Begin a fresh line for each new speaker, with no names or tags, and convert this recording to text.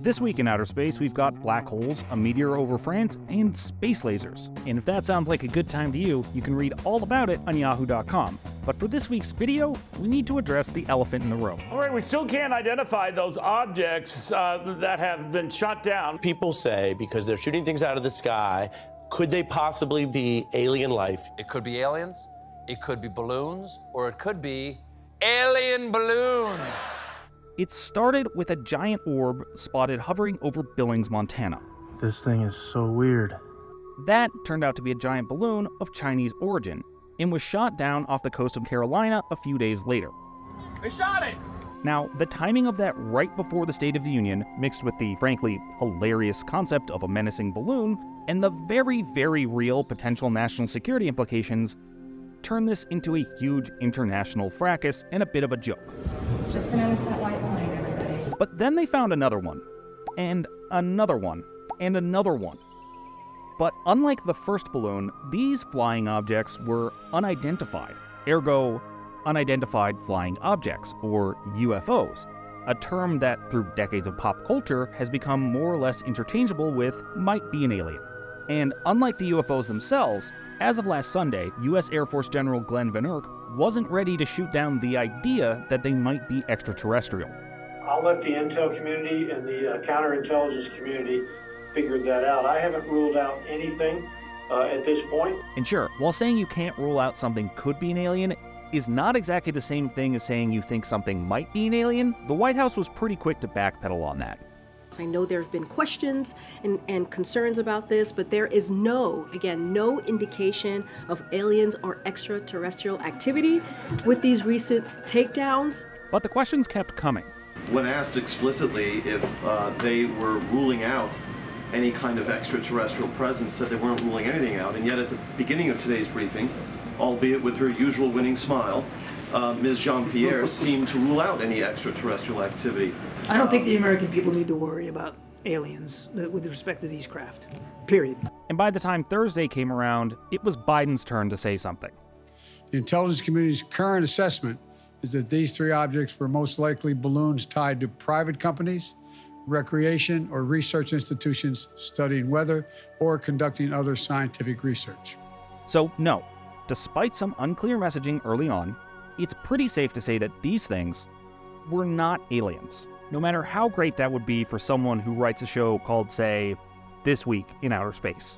This week in outer space, we've got black holes, a meteor over France, and space lasers. And if that sounds like a good time to you, you can read all about it on Yahoo.com. But for this week's video, we need to address the elephant in the room.
All right, we still can't identify those objects that have been shot down.
People say, because they're shooting things out of the sky, could they possibly be alien life?
It could be aliens, it could be balloons, or it could be alien balloons.
It started with a giant orb spotted hovering over Billings, Montana.
This thing is so weird.
That turned out to be a giant balloon of Chinese origin and was shot down off the coast of Carolina a few days later.
They shot it!
Now, the timing of that right before the State of the Union, mixed with the frankly hilarious concept of a menacing balloon, and the very, very real potential national security implications, turned this into a huge international fracas and a bit of a joke.
Just notice that white line, everybody.
But then they found another one, and another one, and another one. But unlike the first balloon, these flying objects were unidentified, ergo, unidentified flying objects, or UFOs, a term that through decades of pop culture has become more or less interchangeable with might be an alien. And unlike the UFOs themselves, as of last Sunday, U.S. Air Force General Glenn Van Erck wasn't ready to shoot down the idea that they might be extraterrestrial.
I'll let the intel community and the counterintelligence community figure that out. I haven't ruled out anything at this point.
And sure, while saying you can't rule out something could be an alien is not exactly the same thing as saying you think something might be an alien, the White House was pretty quick to backpedal on that.
I know there have been questions and concerns about this, but there is no indication of aliens or extraterrestrial activity with these recent takedowns.
But the questions kept coming.
When asked explicitly if they were ruling out any kind of extraterrestrial presence, said they weren't ruling anything out, and yet at the beginning of today's briefing, albeit with her usual winning smile, Ms. Jean-Pierre seemed to rule out any extraterrestrial activity.
I don't think the American people need to worry about aliens with respect to these craft, period.
And by the time Thursday came around, it was Biden's turn to say something.
The intelligence community's current assessment is that these three objects were most likely balloons tied to private companies, recreation or research institutions studying weather or conducting other scientific research.
So no, despite some unclear messaging early on, it's pretty safe to say that these things were not aliens, no matter how great that would be for someone who writes a show called, say, This Week in Outer Space.